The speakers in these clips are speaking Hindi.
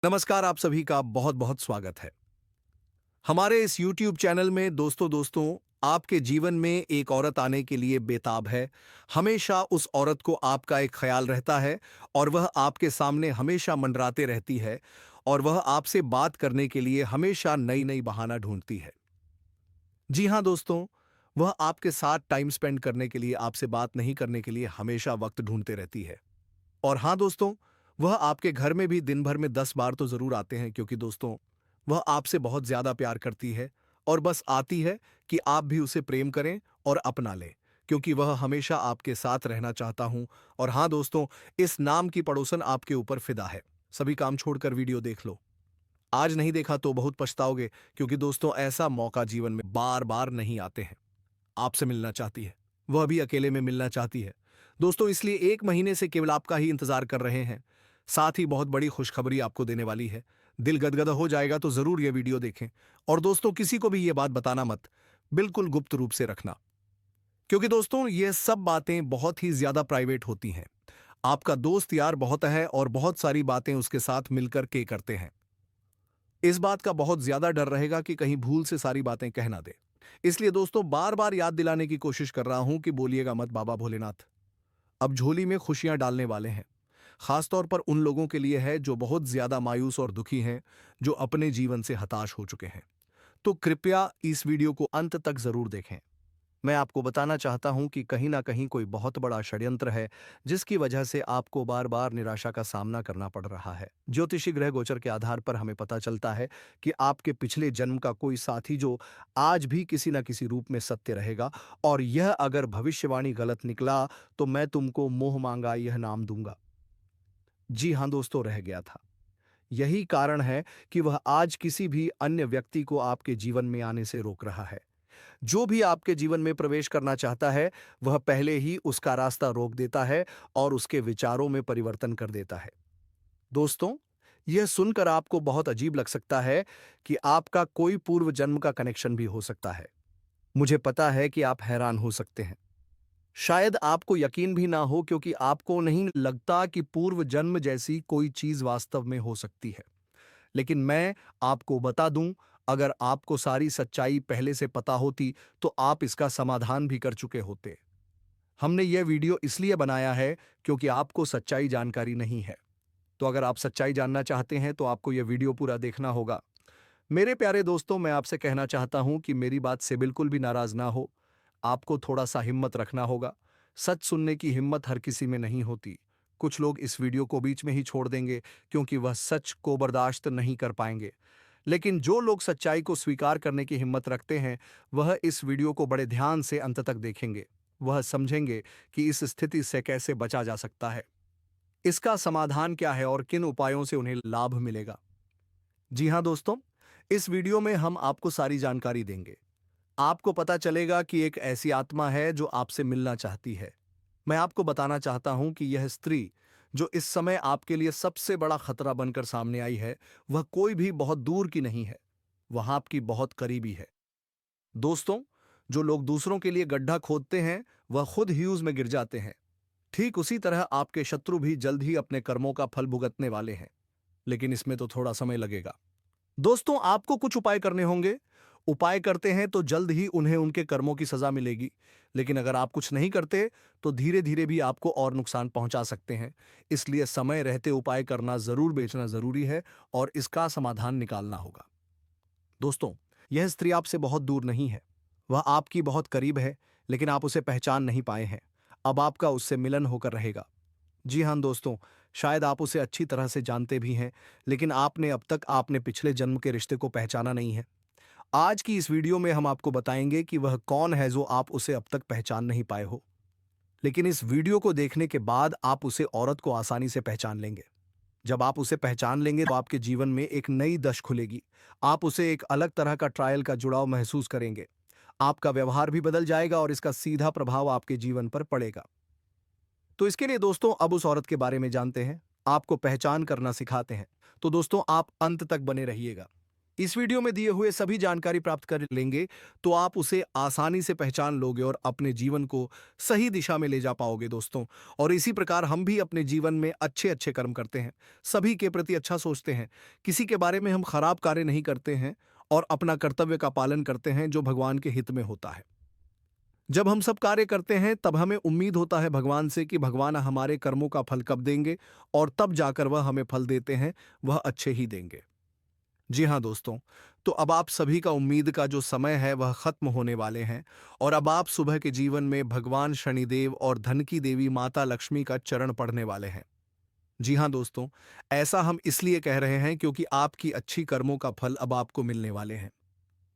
नमस्कार, आप सभी का बहुत बहुत स्वागत है हमारे इस YouTube चैनल में। दोस्तों आपके जीवन में एक औरत आने के लिए बेताब है। हमेशा उस औरत को आपका एक ख्याल रहता है और वह आपके सामने हमेशा मंडराते रहती है और वह आपसे बात करने के लिए हमेशा नई नई बहाना ढूंढती है। जी हाँ दोस्तों, वह आपके साथ टाइम स्पेंड करने के लिए, आपसे बात नहीं करने के लिए हमेशा वक्त ढूंढते रहती है। और हाँ दोस्तों, वह आपके घर में भी दिन भर में 10 बार तो ज़रूर आते हैं, क्योंकि दोस्तों वह आपसे बहुत ज़्यादा प्यार करती है और बस आती है कि आप भी उसे प्रेम करें और अपना लें, क्योंकि वह हमेशा आपके साथ रहना चाहता हूँ। और हाँ दोस्तों, इस नाम की पड़ोसन आपके ऊपर फिदा है। सभी काम छोड़कर वीडियो देख लो। आज नहीं देखा तो बहुत पछताओगे, क्योंकि दोस्तों ऐसा मौका जीवन में बार बार नहीं आते हैं। आपसे मिलना चाहती है, वह भी अकेले में मिलना चाहती है दोस्तों, इसलिए 1 महीने से केवल आपका ही इंतजार कर रहे हैं। साथ ही बहुत बड़ी खुशखबरी आपको देने वाली है। दिल गदगद हो जाएगा तो जरूर यह वीडियो देखें। और दोस्तों किसी को भी यह बात बताना मत, बिल्कुल गुप्त रूप से रखना, क्योंकि दोस्तों ये सब बातें बहुत ही ज्यादा प्राइवेट होती हैं। आपका दोस्त यार बहुत है और बहुत सारी बातें उसके साथ मिलकर के करते हैं। इस बात का बहुत ज्यादा डर रहेगा कि कहीं भूल से सारी बातें कह ना दे। इसलिए दोस्तों बार बार याद दिलाने की कोशिश कर रहा हूं कि बोलिएगा मत बाबा भोलेनाथ। अब झोली में खुशियां डालने वाले हैं। खासतौर पर उन लोगों के लिए है जो बहुत ज्यादा मायूस और दुखी हैं, जो अपने जीवन से हताश हो चुके हैं। तो कृपया इस वीडियो को अंत तक जरूर देखें। मैं आपको बताना चाहता हूं कि कहीं ना कहीं कोई बहुत बड़ा षड्यंत्र है, जिसकी वजह से आपको बार बार निराशा का सामना करना पड़ रहा है। ज्योतिषी ग्रह गोचर के आधार पर हमें पता चलता है कि आपके पिछले जन्म का कोई साथी जो आज भी किसी न किसी रूप में सत्य रहेगा, और यह अगर भविष्यवाणी गलत निकला तो मैं तुमको मोह मांगा यह नाम दूंगा। जी हां दोस्तों, रह गया था। यही कारण है कि वह आज किसी भी अन्य व्यक्ति को आपके जीवन में आने से रोक रहा है। जो भी आपके जीवन में प्रवेश करना चाहता है, वह पहले ही उसका रास्ता रोक देता है और उसके विचारों में परिवर्तन कर देता है। दोस्तों, यह सुनकर आपको बहुत अजीब लग सकता है कि आपका कोई पूर्व जन्म का कनेक्शन भी हो सकता है। मुझे पता है कि आप हैरान हो सकते हैं। शायद आपको यकीन भी ना हो, क्योंकि आपको नहीं लगता कि पूर्व जन्म जैसी कोई चीज वास्तव में हो सकती है। लेकिन मैं आपको बता दूं, अगर आपको सारी सच्चाई पहले से पता होती तो आप इसका समाधान भी कर चुके होते। हमने यह वीडियो इसलिए बनाया है क्योंकि आपको सच्चाई जानकारी नहीं है। तो अगर आप सच्चाई जानना चाहते हैं तो आपको यह वीडियो पूरा देखना होगा। मेरे प्यारे दोस्तों, मैं आपसे कहना चाहता हूं कि मेरी बात से बिल्कुल भी नाराज ना हो। आपको थोड़ा सा हिम्मत रखना होगा। सच सुनने की हिम्मत हर किसी में नहीं होती। कुछ लोग इस वीडियो को बीच में ही छोड़ देंगे, क्योंकि वह सच को बर्दाश्त नहीं कर पाएंगे। लेकिन जो लोग सच्चाई को स्वीकार करने की हिम्मत रखते हैं, वह इस वीडियो को बड़े ध्यान से अंत तक देखेंगे। वह समझेंगे कि इस स्थिति से कैसे बचा जा सकता है, इसका समाधान क्या है और किन उपायों से उन्हें लाभ मिलेगा। जी हाँ दोस्तों, इस वीडियो में हम आपको सारी जानकारी देंगे। आपको पता चलेगा कि एक ऐसी आत्मा है जो आपसे मिलना चाहती है। मैं आपको बताना चाहता हूं कि यह स्त्री जो इस समय आपके लिए सबसे बड़ा खतरा बनकर सामने आई है, वह कोई भी बहुत दूर की नहीं है, वह आपकी बहुत करीबी है। दोस्तों, जो लोग दूसरों के लिए गड्ढा खोदते हैं, वह खुद ही उसमें गिर जाते हैं। ठीक उसी तरह आपके शत्रु भी जल्द ही अपने कर्मों का फल भुगतने वाले हैं, लेकिन इसमें तो थोड़ा समय लगेगा। दोस्तों, आपको कुछ उपाय करने होंगे। उपाय करते हैं तो जल्द ही उन्हें उनके कर्मों की सजा मिलेगी, लेकिन अगर आप कुछ नहीं करते तो धीरे धीरे भी आपको और नुकसान पहुंचा सकते हैं। इसलिए समय रहते उपाय करना जरूर बेचना जरूरी है और इसका समाधान निकालना होगा। दोस्तों, यह स्त्री आपसे बहुत दूर नहीं है, वह आपकी बहुत करीब है, लेकिन आप उसे पहचान नहीं पाए हैं। अब आपका उससे मिलन होकर रहेगा। जी हाँ दोस्तों, शायद आप उसे अच्छी तरह से जानते भी हैं, लेकिन आपने अब तक आपने पिछले जन्म के रिश्ते को पहचाना नहीं है। आज की इस वीडियो में हम आपको बताएंगे कि वह कौन है जो आप उसे अब तक पहचान नहीं पाए हो। लेकिन इस वीडियो को देखने के बाद आप उसे औरत को आसानी से पहचान लेंगे। जब आप उसे पहचान लेंगे तो आपके जीवन में एक नई दश खुलेगी। आप उसे एक अलग तरह का ट्रायल का जुड़ाव महसूस करेंगे। आपका व्यवहार भी बदल जाएगा और इसका सीधा प्रभाव आपके जीवन पर पड़ेगा। तो इसके लिए दोस्तों अब उस औरत के बारे में जानते हैं, आपको पहचान करना सिखाते हैं। तो दोस्तों आप अंत तक बने रहिएगा। इस वीडियो में दिए हुए सभी जानकारी प्राप्त कर लेंगे तो आप उसे आसानी से पहचान लोगे और अपने जीवन को सही दिशा में ले जा पाओगे दोस्तों। और इसी प्रकार हम भी अपने जीवन में अच्छे अच्छे कर्म करते हैं, सभी के प्रति अच्छा सोचते हैं, किसी के बारे में हम खराब कार्य नहीं करते हैं और अपना कर्तव्य का पालन करते हैं जो भगवान के हित में होता है। जब हम सब कार्य करते हैं तब हमें उम्मीद होता है भगवान से कि भगवान हमारे कर्मों का फल कब देंगे, और तब जाकर वह हमें फल देते हैं, वह अच्छे ही देंगे। जी हाँ दोस्तों, तो अब आप सभी का उम्मीद का जो समय है वह खत्म होने वाले हैं, और अब आप सुबह के जीवन में भगवान शनिदेव और धन की देवी माता लक्ष्मी का चरण पढ़ने वाले हैं। जी हाँ दोस्तों, ऐसा हम इसलिए कह रहे हैं क्योंकि आपकी अच्छी कर्मों का फल अब आपको मिलने वाले हैं।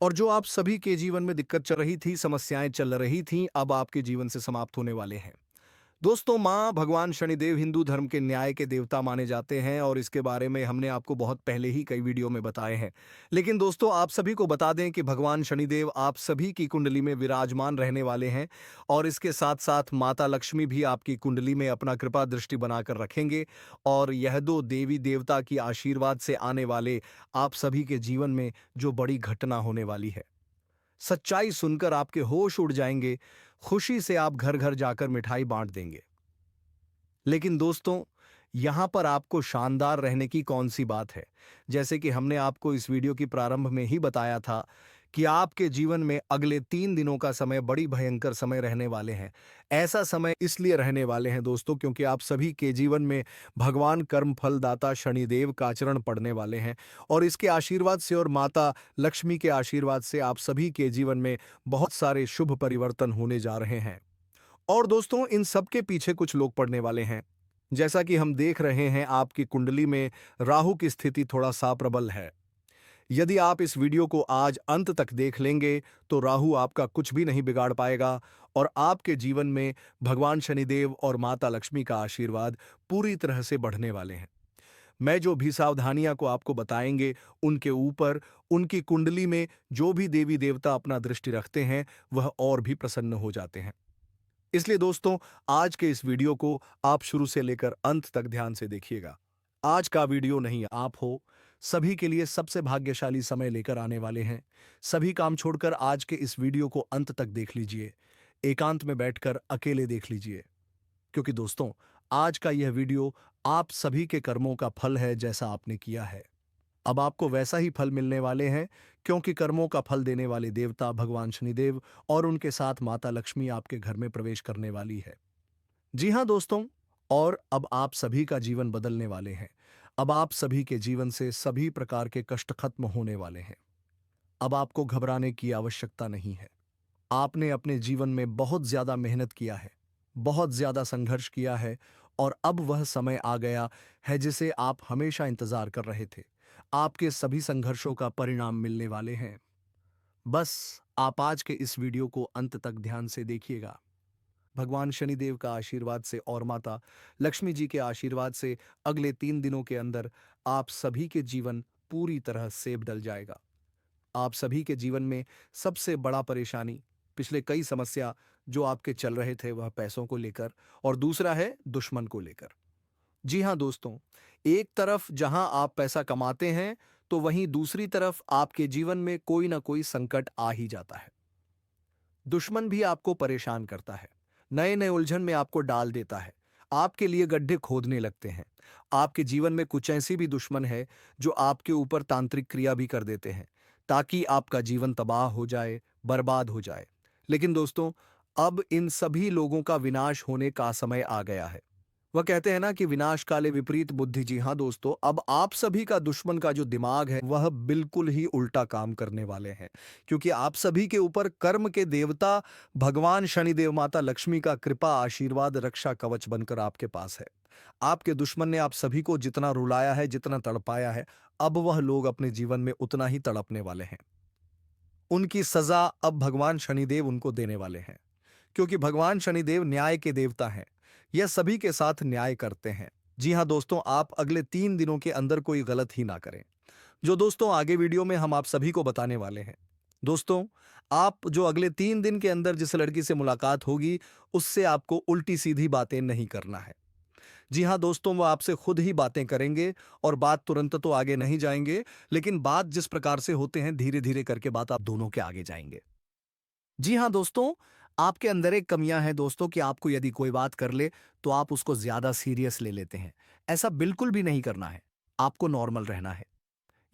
और जो आप सभी के जीवन में दिक्कत चल रही थी, समस्याएं चल रही थीं, अब आपके जीवन से समाप्त होने वाले हैं। दोस्तों, माँ भगवान शनिदेव हिंदू धर्म के न्याय के देवता माने जाते हैं, और इसके बारे में हमने आपको बहुत पहले ही कई वीडियो में बताए हैं। लेकिन दोस्तों, आप सभी को बता दें कि भगवान शनिदेव आप सभी की कुंडली में विराजमान रहने वाले हैं, और इसके साथ साथ माता लक्ष्मी भी आपकी कुंडली में अपना कृपा दृष्टि बनाकर रखेंगे। और यह दो देवी देवता की आशीर्वाद से आने वाले आप सभी के जीवन में जो बड़ी घटना होने वाली है, सच्चाई सुनकर आपके होश उड़ जाएंगे, खुशी से आप घर घर जाकर मिठाई बांट देंगे। लेकिन दोस्तों, यहां पर आपको शानदार रहने की कौन सी बात है? जैसे कि हमने आपको इस वीडियो की प्रारंभ में ही बताया था कि आपके जीवन में अगले 3 दिनों का समय बड़ी भयंकर समय रहने वाले हैं। ऐसा समय इसलिए रहने वाले हैं दोस्तों क्योंकि आप सभी के जीवन में भगवान कर्म फलदाता शनिदेव का आचरण पड़ने वाले हैं, और इसके आशीर्वाद से और माता लक्ष्मी के आशीर्वाद से आप सभी के जीवन में बहुत सारे शुभ परिवर्तन होने जा रहे हैं। और दोस्तों, इन सब के पीछे कुछ लोग पड़ने वाले हैं। जैसा कि हम देख रहे हैं, आपकी कुंडली में राहु की स्थिति थोड़ा सा प्रबल है। यदि आप इस वीडियो को आज अंत तक देख लेंगे तो राहु आपका कुछ भी नहीं बिगाड़ पाएगा, और आपके जीवन में भगवान शनिदेव और माता लक्ष्मी का आशीर्वाद पूरी तरह से बढ़ने वाले हैं। मैं जो भी सावधानियां को आपको बताएंगे, उनके ऊपर उनकी कुंडली में जो भी देवी देवता अपना दृष्टि रखते हैं, वह और भी प्रसन्न हो जाते हैं। इसलिए दोस्तों, आज के इस वीडियो को आप शुरू से लेकर अंत तक ध्यान से देखिएगा। आज का वीडियो नहीं, आप हो सभी के लिए सबसे भाग्यशाली समय लेकर आने वाले हैं। सभी काम छोड़कर आज के इस वीडियो को अंत तक देख लीजिए, एकांत में बैठकर अकेले देख लीजिए, क्योंकि दोस्तों, आज का यह वीडियो आप सभी के कर्मों का फल है। जैसा आपने किया है, अब आपको वैसा ही फल मिलने वाले हैं, क्योंकि कर्मों का फल देने वाले देवता भगवान शनिदेव और उनके साथ माता लक्ष्मी आपके घर में प्रवेश करने वाली है। जी हाँ दोस्तों, और अब आप सभी का जीवन बदलने वाले हैं। अब आप सभी के जीवन से सभी प्रकार के कष्ट खत्म होने वाले हैं। अब आपको घबराने की आवश्यकता नहीं है। आपने अपने जीवन में बहुत ज्यादा मेहनत किया है, बहुत ज्यादा संघर्ष किया है, और अब वह समय आ गया है जिसे आप हमेशा इंतजार कर रहे थे। आपके सभी संघर्षों का परिणाम मिलने वाले हैं। बस आप आज के इस वीडियो को अंत तक ध्यान से देखिएगा। भगवान शनिदेव का आशीर्वाद से और माता लक्ष्मी जी के आशीर्वाद से अगले 3 दिनों के अंदर आप सभी के जीवन पूरी तरह से बदल जाएगा। आप सभी के जीवन में सबसे बड़ा परेशानी, पिछले कई समस्या जो आपके चल रहे थे, वह पैसों को लेकर, और दूसरा है दुश्मन को लेकर। जी हाँ दोस्तों, एक तरफ जहां आप पैसा कमाते हैं तो वहीं दूसरी तरफ आपके जीवन में कोई ना कोई संकट आ ही जाता है। दुश्मन भी आपको परेशान करता है, नए नए उलझन में आपको डाल देता है, आपके लिए गड्ढे खोदने लगते हैं। आपके जीवन में कुछ ऐसी भी दुश्मन है जो आपके ऊपर तांत्रिक क्रिया भी कर देते हैं ताकि आपका जीवन तबाह हो जाए, बर्बाद हो जाए। लेकिन दोस्तों, अब इन सभी लोगों का विनाश होने का समय आ गया है। वह कहते हैं ना कि विनाश काले विपरीत बुद्धि। जी हाँ दोस्तों, अब आप सभी का दुश्मन का जो दिमाग है वह बिल्कुल ही उल्टा काम करने वाले हैं, क्योंकि आप सभी के ऊपर कर्म के देवता भगवान शनिदेव माता लक्ष्मी का कृपा आशीर्वाद रक्षा कवच बनकर आपके पास है। आपके दुश्मन ने आप सभी को जितना रुलाया है, जितना तड़पाया है, अब वह लोग अपने जीवन में उतना ही तड़पने वाले हैं। उनकी सजा अब भगवान शनिदेव उनको देने वाले हैं, क्योंकि भगवान शनिदेव न्याय के देवता हैं। यह सभी के साथ न्याय करते हैं। जी हाँ दोस्तों, आप अगले 3 दिनों के अंदर कोई गलत ही ना करें, जो दोस्तों आगे वीडियो में हम आप सभी को बताने वाले हैं। दोस्तों, आप जो अगले 3 दिन के अंदर जिस लड़की से मुलाकात होगी, उससे आपको उल्टी सीधी बातें नहीं करना है। जी हाँ दोस्तों, वो आपसे खुद ही बातें करेंगे और बात तुरंत तो आगे नहीं जाएंगे, लेकिन बात जिस प्रकार से होते हैं धीरे धीरे करके बात आप दोनों के आगे जाएंगे। जी हाँ दोस्तों, आपके अंदर एक कमियां हैं दोस्तों कि आपको यदि कोई बात कर ले तो आप उसको ज्यादा सीरियस ले लेते हैं। ऐसा बिल्कुल भी नहीं करना है। आपको नॉर्मल रहना है।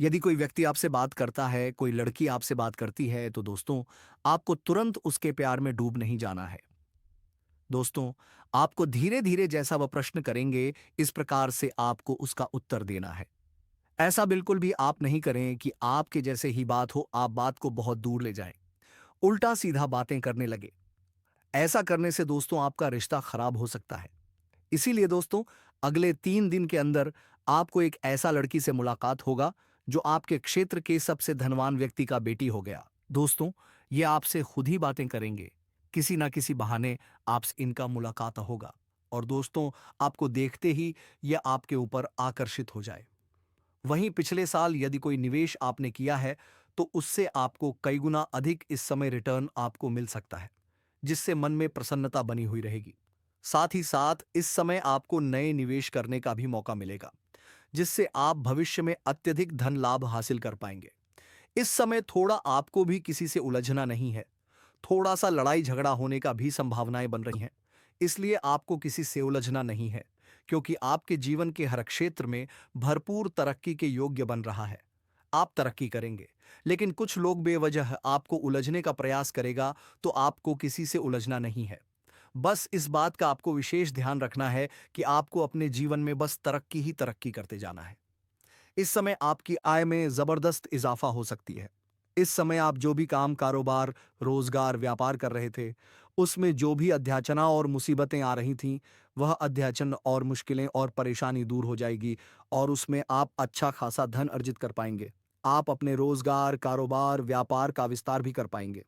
यदि कोई व्यक्ति आपसे बात करता है, कोई लड़की आपसे बात करती है, तो दोस्तों आपको तुरंत उसके प्यार में डूब नहीं जाना है। दोस्तों, आपको धीरे धीरे जैसा वह प्रश्न करेंगे, इस प्रकार से आपको उसका उत्तर देना है। ऐसा बिल्कुल भी आप नहीं करें कि आपके जैसे ही बात हो, आप बात को बहुत दूर ले जाएं, उल्टा सीधा बातें करने लगे। ऐसा करने से दोस्तों आपका रिश्ता खराब हो सकता है। इसीलिए दोस्तों, अगले 3 दिन के अंदर आपको एक ऐसा लड़की से मुलाकात होगा जो आपके क्षेत्र के सबसे धनवान व्यक्ति का बेटी हो गया। दोस्तों, ये आपसे खुद ही बातें करेंगे। किसी ना किसी बहाने आपसे इनका मुलाकात होगा और दोस्तों आपको देखते ही यह आपके ऊपर आकर्षित हो जाए। वहीं पिछले साल यदि कोई निवेश आपने किया है तो उससे आपको कई गुना अधिक इस समय रिटर्न आपको मिल सकता है, जिससे मन में प्रसन्नता बनी हुई रहेगी। साथ ही साथ इस समय आपको नए निवेश करने का भी मौका मिलेगा, जिससे आप भविष्य में अत्यधिक धन लाभ हासिल कर पाएंगे। इस समय थोड़ा आपको भी किसी से उलझना नहीं है। थोड़ा सा लड़ाई झगड़ा होने का भी संभावनाएं बन रही हैं। इसलिए आपको किसी से उलझना नहीं है, क्योंकि आपके जीवन के हर क्षेत्र में भरपूर तरक्की के योग्य बन रहा है। आप तरक्की करेंगे, लेकिन कुछ लोग बेवजह आपको उलझने का प्रयास करेगा, तो आपको किसी से उलझना नहीं है। बस इस बात का आपको विशेष ध्यान रखना है कि आपको अपने जीवन में बस तरक्की ही तरक्की करते जाना है। इस समय आपकी आय में जबरदस्त इजाफा हो सकती है। इस समय आप जो भी काम, कारोबार, रोजगार, व्यापार कर रहे थे, उसमें जो भी अध्याचना और मुसीबतें आ रही थीं, वह अध्याचन और मुश्किलें और परेशानी दूर हो जाएगी और उसमें आप अच्छा खासा धन अर्जित कर पाएंगे। आप अपने रोजगार, कारोबार, व्यापार का विस्तार भी कर पाएंगे।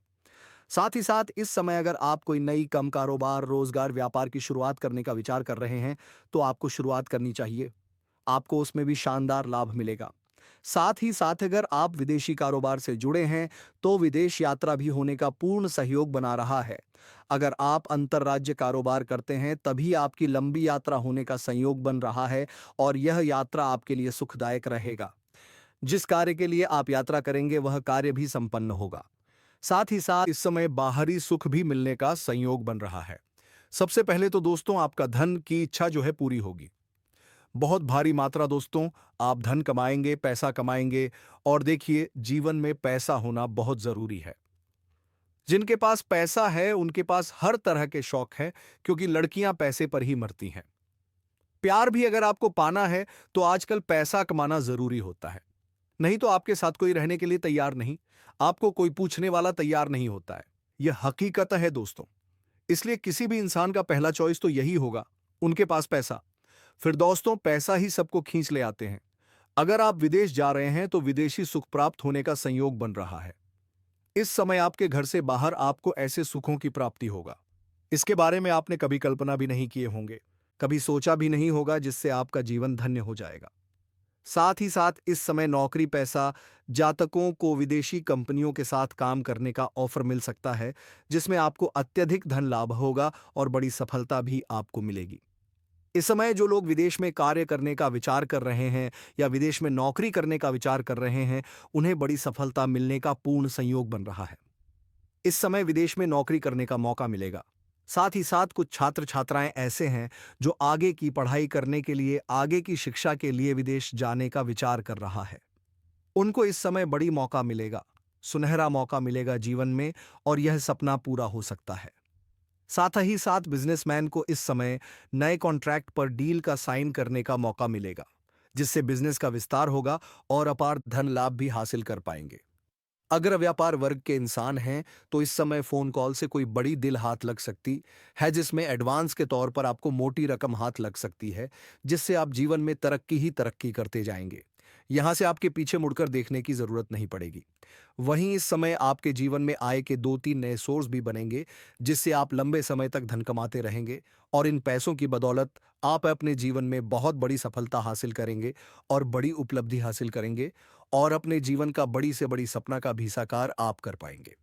साथ ही साथ इस समय अगर आप कोई नई कम कारोबार, रोजगार, व्यापार की शुरुआत करने का विचार कर रहे हैं, तो आपको शुरुआत करनी चाहिए। आपको उसमें भी शानदार लाभ मिलेगा। साथ ही साथ अगर आप विदेशी कारोबार से जुड़े हैं, तो विदेश यात्रा भी होने का पूर्ण सहयोग बना रहा है। अगर आप अंतर्राज्य कारोबार करते हैं, तभी आपकी लंबी यात्रा होने का संयोग बन रहा है और यह यात्रा आपके लिए सुखदायक रहेगा। जिस कार्य के लिए आप यात्रा करेंगे, वह कार्य भी संपन्न होगा। साथ ही साथ इस समय बाहरी सुख भी मिलने का संयोग बन रहा है। सबसे पहले तो दोस्तों आपका धन की इच्छा जो है पूरी होगी। बहुत भारी मात्रा दोस्तों, आप धन कमाएंगे, पैसा कमाएंगे। और देखिए, जीवन में पैसा होना बहुत जरूरी है। जिनके पास पैसा है उनके पास हर तरह के शौक है, क्योंकि लड़कियां पैसे पर ही मरती हैं। प्यार भी अगर आपको पाना है तो आजकल पैसा कमाना जरूरी होता है। नहीं तो आपके साथ कोई रहने के लिए तैयार नहीं, आपको कोई पूछने वाला तैयार नहीं होता है। यह हकीकत है दोस्तों। इसलिए किसी भी इंसान का पहला चॉइस तो यही होगा, उनके पास पैसा। फिर दोस्तों पैसा ही सबको खींच ले आते हैं। अगर आप विदेश जा रहे हैं तो विदेशी सुख प्राप्त होने का संयोग बन रहा है। इस समय आपके घर से बाहर आपको ऐसे सुखों की प्राप्ति होगा, इसके बारे में आपने कभी कल्पना भी नहीं किए होंगे, कभी सोचा भी नहीं होगा, जिससे आपका जीवन धन्य हो जाएगा। साथ ही साथ इस समय नौकरी पैसा जातकों को विदेशी कंपनियों के साथ काम करने का ऑफर मिल सकता है, जिसमें आपको अत्यधिक धन लाभ होगा और बड़ी सफलता भी आपको मिलेगी। इस समय जो लोग विदेश में कार्य करने का विचार कर रहे हैं या विदेश में नौकरी करने का विचार कर रहे हैं, उन्हें बड़ी सफलता मिलने का पूर्ण संयोग बन रहा है। इस समय विदेश में नौकरी करने का मौका मिलेगा। साथ ही साथ कुछ छात्र छात्राएं ऐसे हैं जो आगे की पढ़ाई करने के लिए, आगे की शिक्षा के लिए विदेश जाने का विचार कर रहा है। उनको इस समय बड़ी मौका मिलेगा, सुनहरा मौका मिलेगा जीवन में, और यह सपना पूरा हो सकता है। साथ ही साथ बिजनेसमैन को इस समय नए कॉन्ट्रैक्ट पर डील का साइन करने का मौका मिलेगा, जिससे बिजनेस का विस्तार होगा और अपार धन लाभ भी हासिल कर पाएंगे। अगर व्यापार वर्ग के इंसान हैं तो इस समय फोन कॉल से कोई बड़ी दिल हाथ लग सकती है, जिसमें एडवांस के तौर पर आपको मोटी रकम हाथ लग सकती है, जिससे आप जीवन में तरक्की ही तरक्की करते जाएंगे। यहां से आपके पीछे मुड़कर देखने की जरूरत नहीं पड़ेगी। वहीं इस समय आपके जीवन में आय के 2-3 नए सोर्स भी बनेंगे, जिससे आप लंबे समय तक धन कमाते रहेंगे और इन पैसों की बदौलत आप अपने जीवन में बहुत बड़ी सफलता हासिल करेंगे और बड़ी उपलब्धि हासिल करेंगे और अपने जीवन का बड़ी से बड़ी सपना का भी साकार आप कर पाएंगे।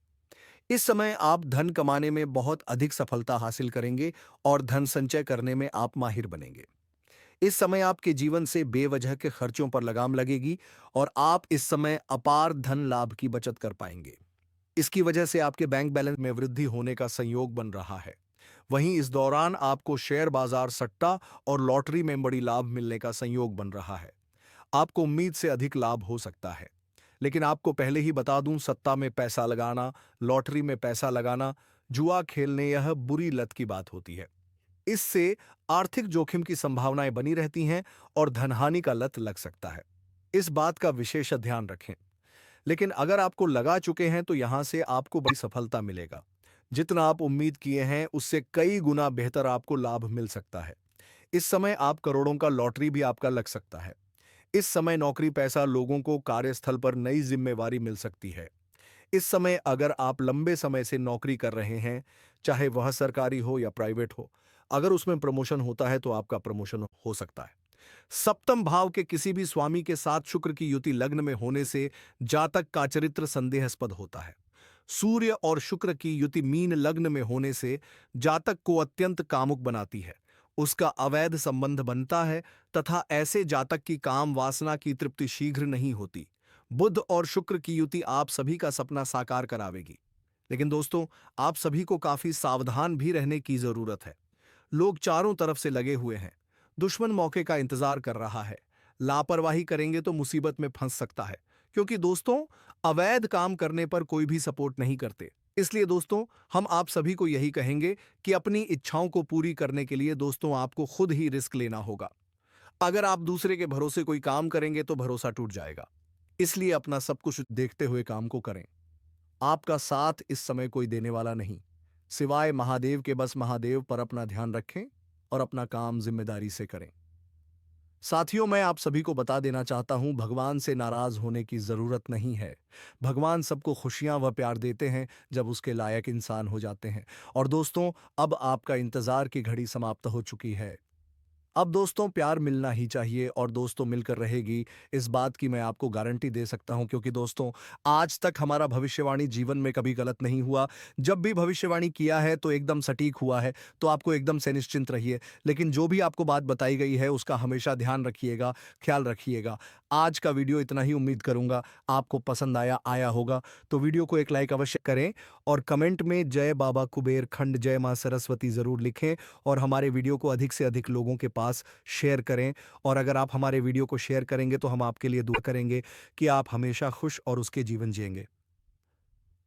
इस समय आप धन कमाने में बहुत अधिक सफलता हासिल करेंगे और धन संचय करने में आप माहिर बनेंगे। इस समय आपके जीवन से बेवजह के खर्चों पर लगाम लगेगी और आप इस समय अपार धन लाभ की बचत कर पाएंगे। इसकी वजह से आपके बैंक बैलेंस में वृद्धि होने का संयोग बन रहा है। वहीं इस दौरान आपको शेयर बाजार, सट्टा और लॉटरी में बड़ी लाभ मिलने का संयोग बन रहा है। आपको उम्मीद से अधिक लाभ हो सकता है। लेकिन आपको पहले ही बता दूं, सत्ता में पैसा लगाना, लॉटरी में पैसा लगाना, जुआ खेलने, यह बुरी लत की बात होती है। इससे आर्थिक जोखिम की संभावनाएं बनी रहती हैं और धनहानि का लत लग सकता है। इस बात का विशेष ध्यान रखें। लेकिन अगर आपको लगा चुके हैं तो यहां से आपको बड़ी सफलता मिलेगा। जितना आप उम्मीद किए हैं उससे कई गुना बेहतर आपको लाभ मिल सकता है। इस समय आप करोड़ों का लॉटरी भी आपका लग सकता है। इस समय नौकरी पैसा लोगों को कार्यस्थल पर नई जिम्मेवारी मिल सकती है। इस समय अगर आप लंबे समय से नौकरी कर रहे हैं, चाहे वह सरकारी हो या प्राइवेट हो, अगर उसमें प्रमोशन होता है तो आपका प्रमोशन हो सकता है। सप्तम भाव के किसी भी स्वामी के साथ शुक्र की युति लग्न में होने से जातक का चरित्र संदेहास्पद होता है। सूर्य और शुक्र की युति मीन लग्न में होने से जातक को अत्यंत कामुक बनाती है। उसका अवैध संबंध बनता है तथा ऐसे जातक की काम वासना की तृप्ति शीघ्र नहीं होती। बुध और शुक्र की युति आप सभी का सपना साकार करावेगी। लेकिन दोस्तों, आप सभी को काफी सावधान भी रहने की जरूरत है। लोग चारों तरफ से लगे हुए हैं। दुश्मन मौके का इंतजार कर रहा है। लापरवाही करेंगे तो मुसीबत में फंस सकता है, क्योंकि दोस्तों, अवैध काम करने पर कोई भी सपोर्ट नहीं करते। इसलिए दोस्तों, हम आप सभी को यही कहेंगे कि अपनी इच्छाओं को पूरी करने के लिए दोस्तों आपको खुद ही रिस्क लेना होगा। अगर आप दूसरे के भरोसे कोई काम करेंगे तो भरोसा टूट जाएगा। इसलिए अपना सब कुछ देखते हुए काम को करें। आपका साथ इस समय कोई देने वाला नहीं, सिवाय महादेव के। बस महादेव पर अपना ध्यान रखें और अपना काम जिम्मेदारी से करें। साथियों, मैं आप सभी को बता देना चाहता हूं, भगवान से नाराज होने की जरूरत नहीं है। भगवान सबको खुशियां व प्यार देते हैं जब उसके लायक इंसान हो जाते हैं। और दोस्तों, अब आपका इंतजार की घड़ी समाप्त हो चुकी है। अब दोस्तों प्यार मिलना ही चाहिए और दोस्तों मिलकर रहेगी, इस बात की मैं आपको गारंटी दे सकता हूं, क्योंकि दोस्तों आज तक हमारा भविष्यवाणी जीवन में कभी गलत नहीं हुआ। जब भी भविष्यवाणी किया है तो एकदम सटीक हुआ है, तो आपको एकदम से निश्चिंत रहिए। लेकिन जो भी आपको बात बताई गई है उसका हमेशा ध्यान रखिएगा, ख्याल रखिएगा। आज का वीडियो इतना ही उम्मीद करूंगा आपको पसंद आया आया होगा। तो वीडियो को एक लाइक अवश्य करें और कमेंट में जय बाबा कुबेर खंड, जय मां सरस्वती जरूर लिखें और हमारे वीडियो को अधिक से अधिक लोगों के पास शेयर करें। और अगर आप हमारे वीडियो को शेयर करेंगे तो हम आपके लिए दुआ करेंगे कि आप हमेशा खुश और उसके जीवन जिएंगे।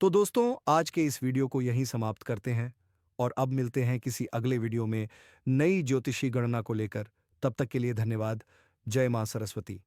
तो दोस्तों, आज के इस वीडियो को यहीं समाप्त करते हैं और अब मिलते हैं किसी अगले वीडियो में नई ज्योतिषी गणना को लेकर। तब तक के लिए धन्यवाद। जय मां सरस्वती।